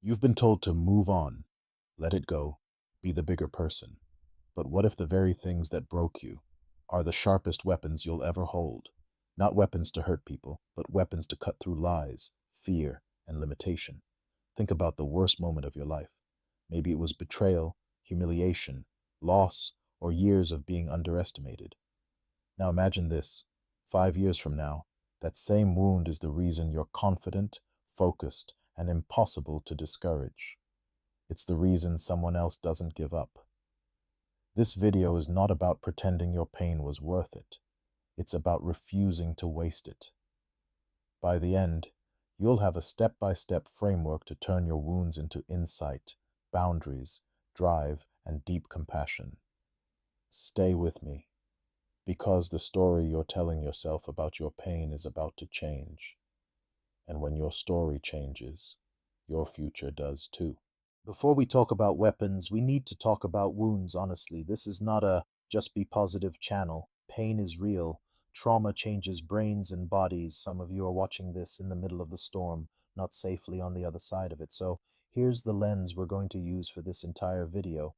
You've been told to move on, let it go, be the bigger person. But what if the very things that broke you are the sharpest weapons you'll ever hold? Not weapons to hurt people, but weapons to cut through lies, fear, and limitation. Think about the worst moment of your life. Maybe it was betrayal, humiliation, loss, or years of being underestimated. Now imagine this. 5 years from now, that same wound is the reason you're confident, focused, and impossible to discourage. It's the reason someone else doesn't give up. This video is not about pretending your pain was worth it. It's about refusing to waste it. By the end, you'll have a step-by-step framework to turn your wounds into insight, boundaries, drive, and deep compassion. Stay with me, because the story you're telling yourself about your pain is about to change. And when your story changes, your future does too. Before we talk about weapons, we need to talk about wounds, honestly. This is not a just be positive channel. Pain is real. Trauma changes brains and bodies. Some of you are watching this in the middle of the storm, not safely on the other side of it. So here's the lens we're going to use for this entire video.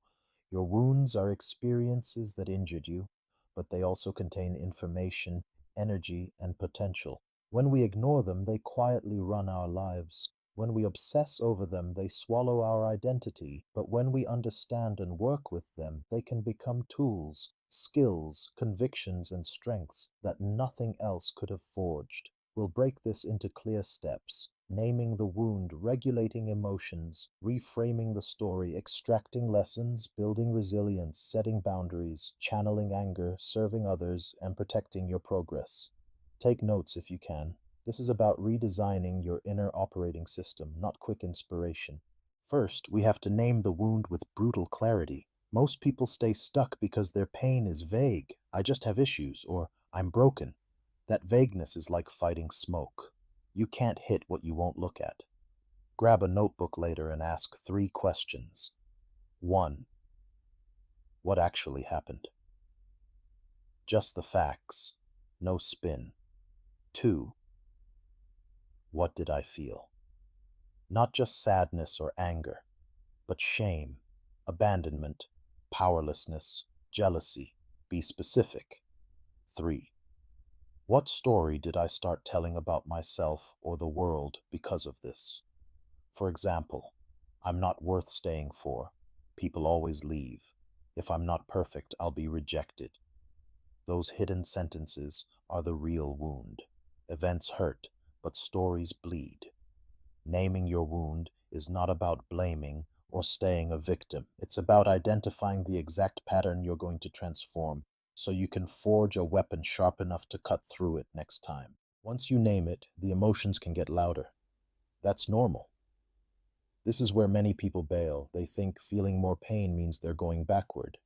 Your wounds are experiences that injured you, but they also contain information, energy, and potential. When we ignore them, they quietly run our lives. When we obsess over them, they swallow our identity, but when we understand and work with them, they can become tools, skills, convictions, and strengths that nothing else could have forged. We'll break this into clear steps: naming the wound, regulating emotions, reframing the story, extracting lessons, building resilience, setting boundaries, channeling anger, serving others, and protecting your progress. Take notes if you can. This is about redesigning your inner operating system, not quick inspiration. First, we have to name the wound with brutal clarity. Most people stay stuck because their pain is vague. I just have issues, or I'm broken. That vagueness is like fighting smoke. You can't hit what you won't look at. Grab a notebook later and ask 3 questions. 1. What actually happened? Just the facts, no spin. 2. What did I feel? Not just sadness or anger, but shame, abandonment, powerlessness, jealousy. Be specific. 3. What story did I start telling about myself or the world because of this? For example, I'm not worth staying for. People always leave. If I'm not perfect, I'll be rejected. Those hidden sentences are the real wound. Events hurt, but stories bleed. Naming your wound is not about blaming or staying a victim. It's about identifying the exact pattern you're going to transform so you can forge a weapon sharp enough to cut through it next time. Once you name it, the emotions can get louder. That's normal. This is where many people bail. They think feeling more pain means they're going backward.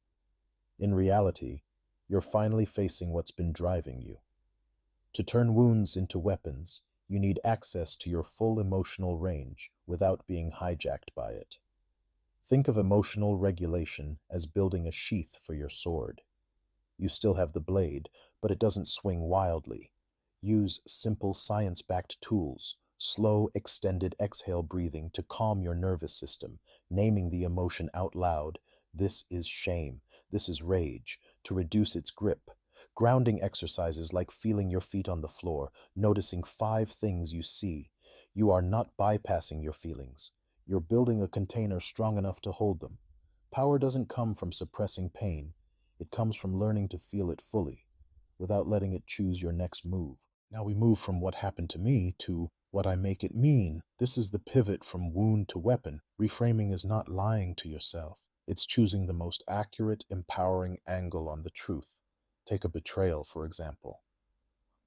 In reality, you're finally facing what's been driving you. To turn wounds into weapons, you need access to your full emotional range without being hijacked by it. Think of emotional regulation as building a sheath for your sword. You still have the blade, but it doesn't swing wildly. Use simple science-backed tools, slow, extended exhale breathing to calm your nervous system, naming the emotion out loud. This is shame. This is rage, to reduce its grip. Grounding exercises like feeling your feet on the floor, noticing 5 things you see. You are not bypassing your feelings. You're building a container strong enough to hold them. Power doesn't come from suppressing pain. It comes from learning to feel it fully, without letting it choose your next move. Now we move from what happened to me to what I make it mean. This is the pivot from wound to weapon. Reframing is not lying to yourself. It's choosing the most accurate, empowering angle on the truth. Take a betrayal, for example.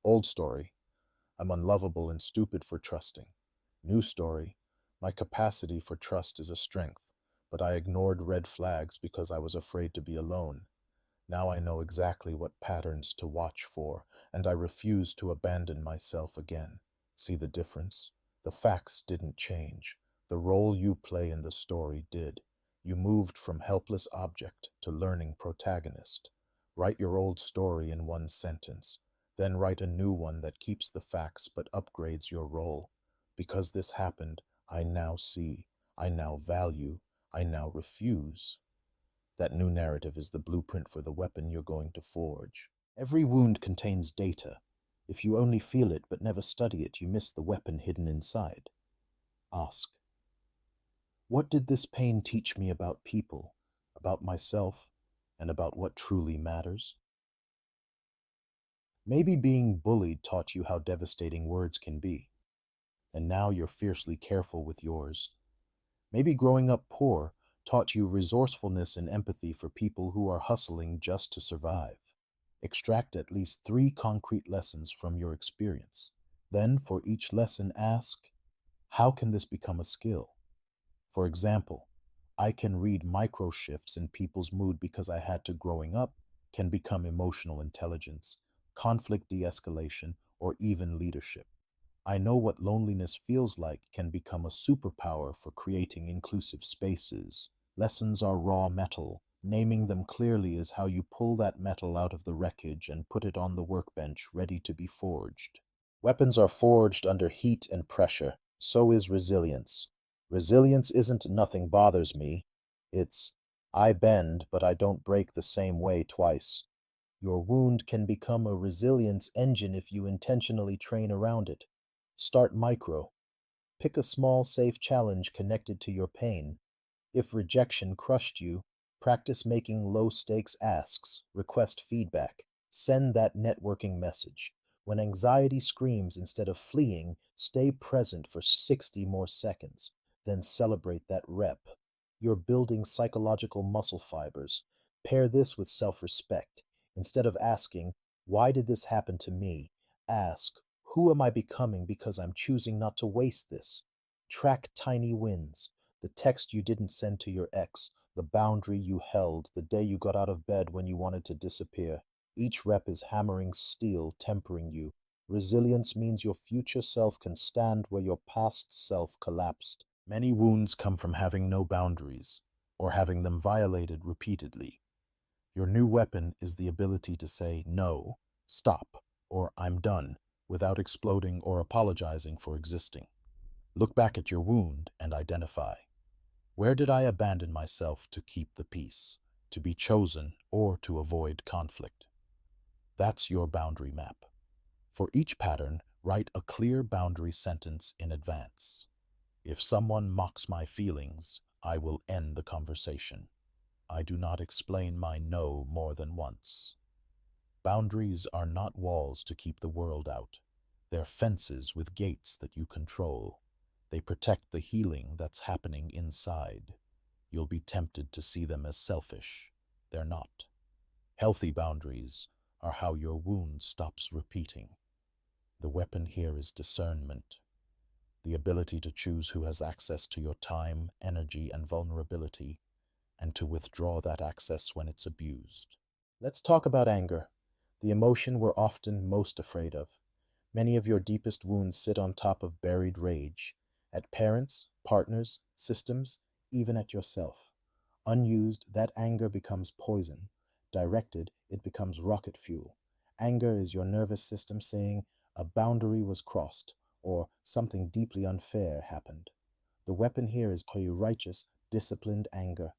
Old story: I'm unlovable and stupid for trusting. New story: my capacity for trust is a strength, but I ignored red flags because I was afraid to be alone. Now I know exactly what patterns to watch for, and I refuse to abandon myself again. See the difference? The facts didn't change. The role you play in the story did. You moved from helpless object to learning protagonist. Write your old story in 1 sentence. Then write a new one that keeps the facts but upgrades your role. Because this happened, I now see. I now value, I now refuse. That new narrative is the blueprint for the weapon you're going to forge. Every wound contains data. If you only feel it but never study it, you miss the weapon hidden inside. Ask, what did this pain teach me about people, about myself, and about what truly matters? Maybe being bullied taught you how devastating words can be, and now you're fiercely careful with yours. Maybe growing up poor taught you resourcefulness and empathy for people who are hustling just to survive. Extract at least 3 concrete lessons from your experience. Then, for each lesson, ask, how can this become a skill? For example, I can read micro shifts in people's mood because I had to growing up can become emotional intelligence, conflict de-escalation, or even leadership. I know what loneliness feels like can become a superpower for creating inclusive spaces. Lessons are raw metal. Naming them clearly is how you pull that metal out of the wreckage and put it on the workbench ready to be forged. Weapons are forged under heat and pressure. So is resilience. Resilience isn't nothing bothers me. It's, I bend, but I don't break the same way twice. Your wound can become a resilience engine if you intentionally train around it. Start micro. Pick a small, safe challenge connected to your pain. If rejection crushed you, practice making low-stakes asks, request feedback, send that networking message. When anxiety screams instead of fleeing, stay present for 60 more seconds, then celebrate that rep. You're building psychological muscle fibers. Pair this with self-respect. Instead of asking, why did this happen to me? Ask, who am I becoming because I'm choosing not to waste this? Track tiny wins. The text you didn't send to your ex, the boundary you held, the day you got out of bed when you wanted to disappear. Each rep is hammering steel, tempering you. Resilience means your future self can stand where your past self collapsed. Many wounds come from having no boundaries, or having them violated repeatedly. Your new weapon is the ability to say no, stop, or I'm done, without exploding or apologizing for existing. Look back at your wound and identify. Where did I abandon myself to keep the peace, to be chosen, or to avoid conflict? That's your boundary map. For each pattern, write a clear boundary sentence in advance. If someone mocks my feelings, I will end the conversation. I do not explain my no more than once. Boundaries are not walls to keep the world out. They're fences with gates that you control. They protect the healing that's happening inside. You'll be tempted to see them as selfish. They're not. Healthy boundaries are how your wound stops repeating. The weapon here is discernment, the ability to choose who has access to your time, energy, and vulnerability, and to withdraw that access when it's abused. Let's talk about anger, the emotion we're often most afraid of. Many of your deepest wounds sit on top of buried rage, at parents, partners, systems, even at yourself. Unused, that anger becomes poison. Directed, it becomes rocket fuel. Anger is your nervous system saying, a boundary was crossed, or something deeply unfair happened. The weapon here is righteous, disciplined anger.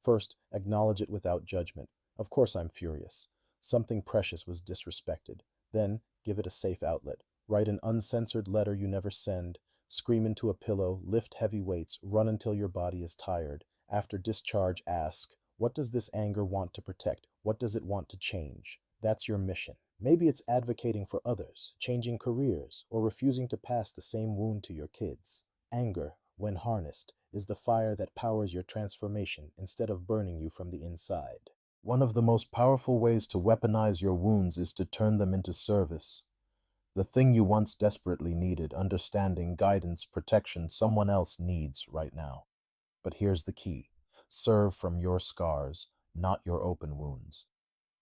First, acknowledge it without judgment. Of course I'm furious. Something precious was disrespected. Then, give it a safe outlet. Write an uncensored letter you never send. Scream into a pillow, lift heavy weights, run until your body is tired. After discharge, ask, what does this anger want to protect? What does it want to change? That's your mission. Maybe it's advocating for others, changing careers, or refusing to pass the same wound to your kids. Anger, when harnessed, is the fire that powers your transformation instead of burning you from the inside. One of the most powerful ways to weaponize your wounds is to turn them into service. The thing you once desperately needed, understanding, guidance, protection, someone else needs right now. But here's the key. Serve from your scars, not your open wounds.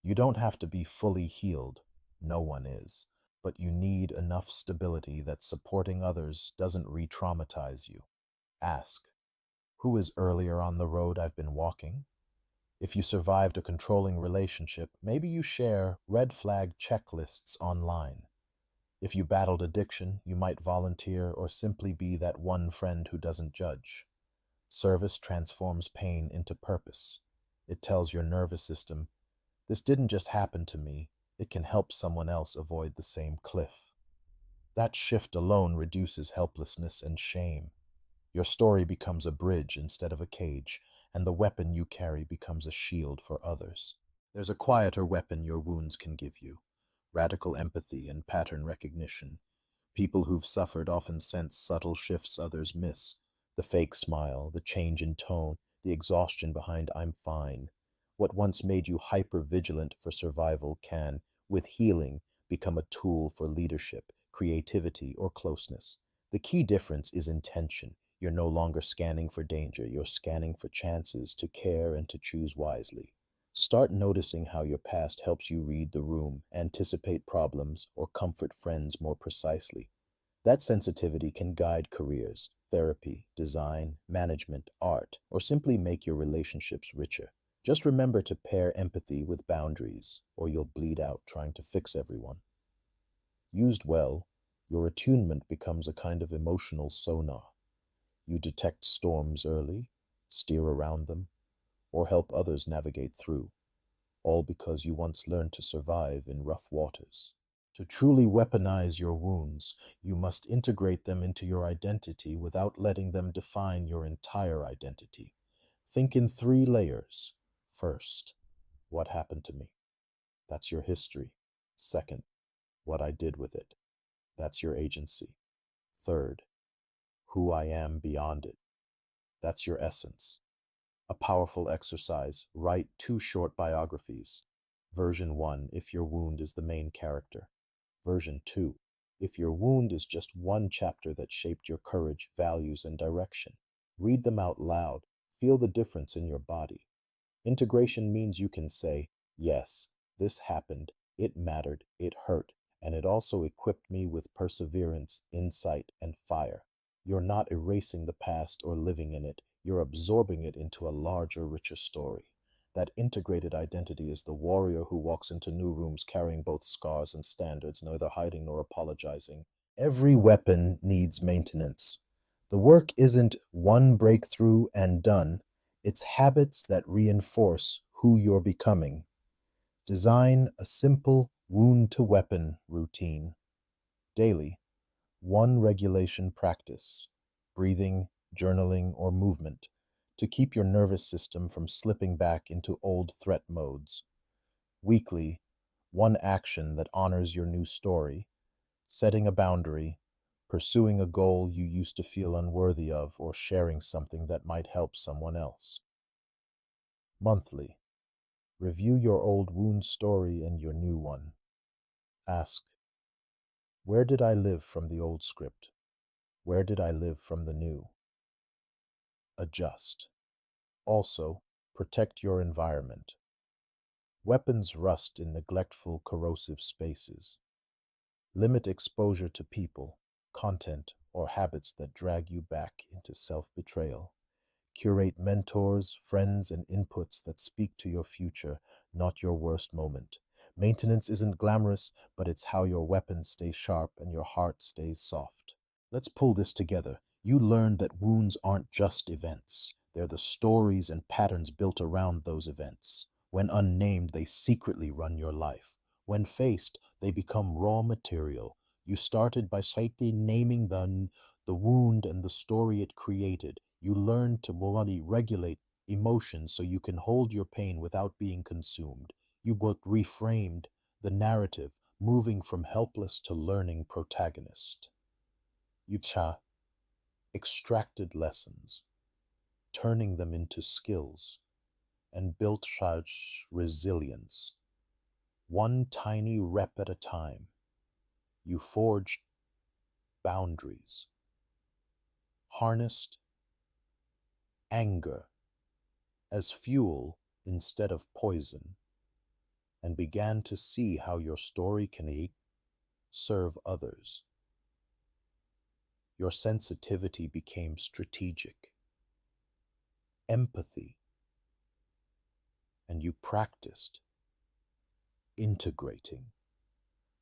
You don't have to be fully healed. No one is. But you need enough stability that supporting others doesn't re-traumatize you. Ask, who is earlier on the road I've been walking? If you survived a controlling relationship, maybe you share red flag checklists online. If you battled addiction, you might volunteer or simply be that one friend who doesn't judge. Service transforms pain into purpose. It tells your nervous system, this didn't just happen to me, it can help someone else avoid the same cliff. That shift alone reduces helplessness and shame. Your story becomes a bridge instead of a cage, and the weapon you carry becomes a shield for others. There's a quieter weapon your wounds can give you: radical empathy and pattern recognition. People who've suffered often sense subtle shifts others miss: the fake smile, the change in tone, the exhaustion behind "I'm fine." What once made you hyper vigilant for survival can, with healing, become a tool for leadership, creativity, or closeness. The key difference is intention. You're no longer scanning for danger, you're scanning for chances to care and to choose wisely. Start noticing how your past helps you read the room, anticipate problems, or comfort friends more precisely. That sensitivity can guide careers, therapy, design, management, art, or simply make your relationships richer. Just remember to pair empathy with boundaries, or you'll bleed out trying to fix everyone. Used well, your attunement becomes a kind of emotional sonar. You detect storms early, steer around them, or help others navigate through, all because you once learned to survive in rough waters. To truly weaponize your wounds, you must integrate them into your identity without letting them define your entire identity. Think in three layers. First, what happened to me? That's your history. Second, what I did with it. That's your agency. Third, who I am beyond it. That's your essence. A powerful exercise: write two short biographies. Version 1, if your wound is the main character. Version 2, if your wound is just one chapter that shaped your courage, values, and direction. Read them out loud. Feel the difference in your body. Integration means you can say, yes, this happened, it mattered, it hurt, and it also equipped me with perseverance, insight, and fire. You're not erasing the past or living in it, you're absorbing it into a larger, richer story. That integrated identity is the warrior who walks into new rooms carrying both scars and standards, neither hiding nor apologizing. Every weapon needs maintenance. The work isn't one breakthrough and done. It's habits that reinforce who you're becoming. Design a simple wound-to-weapon routine. Daily, one regulation practice: breathing, journaling, or movement, to keep your nervous system from slipping back into old threat modes. Weekly, one action that honors your new story: setting a boundary, pursuing a goal you used to feel unworthy of, or sharing something that might help someone else. Monthly, review your old wound story and your new one. Ask, where did I live from the old script? Where did I live from the new? Adjust. Also, protect your environment. Weapons rust in neglectful, corrosive spaces. Limit exposure to people, content, or habits that drag you back into self-betrayal. Curate mentors, friends, and inputs that speak to your future, not your worst moment. Maintenance isn't glamorous, but it's how your weapons stay sharp and your heart stays soft. Let's pull this together. You learned that wounds aren't just events. They're the stories and patterns built around those events. When unnamed, they secretly run your life. When faced, they become raw material. You started by slightly naming the wound and the story it created. You learned to regulate emotions so you can hold your pain without being consumed. You both reframed the narrative, moving from helpless to learning protagonist. You extracted lessons, turning them into skills, and built resilience. One tiny rep at a time, you forged boundaries, harnessed anger as fuel instead of poison, and began to see how your story can serve others. Your sensitivity became strategic, empathy, and you practiced integrating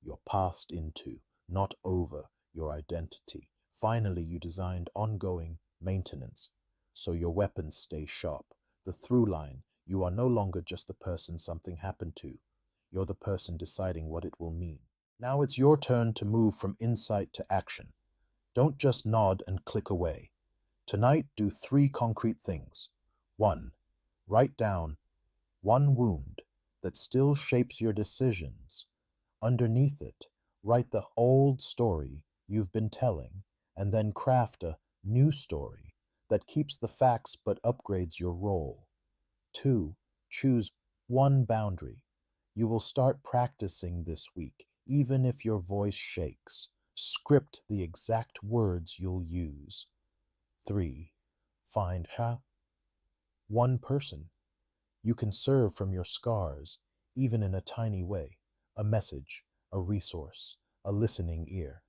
your past into, not over, your identity. Finally, you designed ongoing maintenance, so your weapons stay sharp. The through line: you are no longer just the person something happened to. You're the person deciding what it will mean. Now it's your turn to move from insight to action. Don't just nod and click away. Tonight, do 3 concrete things. 1. Write down one wound that still shapes your decisions. Underneath it, write the old story you've been telling, and then craft a new story that keeps the facts but upgrades your role. 2. Choose one boundary you will start practicing this week, even if your voice shakes. Script the exact words you'll use. 3. Find one person you can serve from your scars, even in a tiny way. A message, a resource, a listening ear.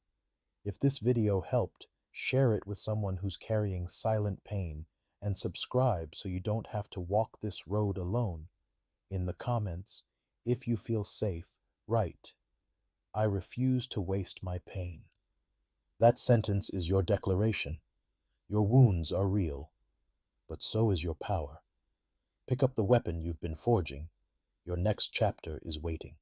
If this video helped, share it with someone who's carrying silent pain, and subscribe so you don't have to walk this road alone. In the comments, if you feel safe, write, "I refuse to waste my pain." That sentence is your declaration. Your wounds are real, but so is your power. Pick up the weapon you've been forging. Your next chapter is waiting.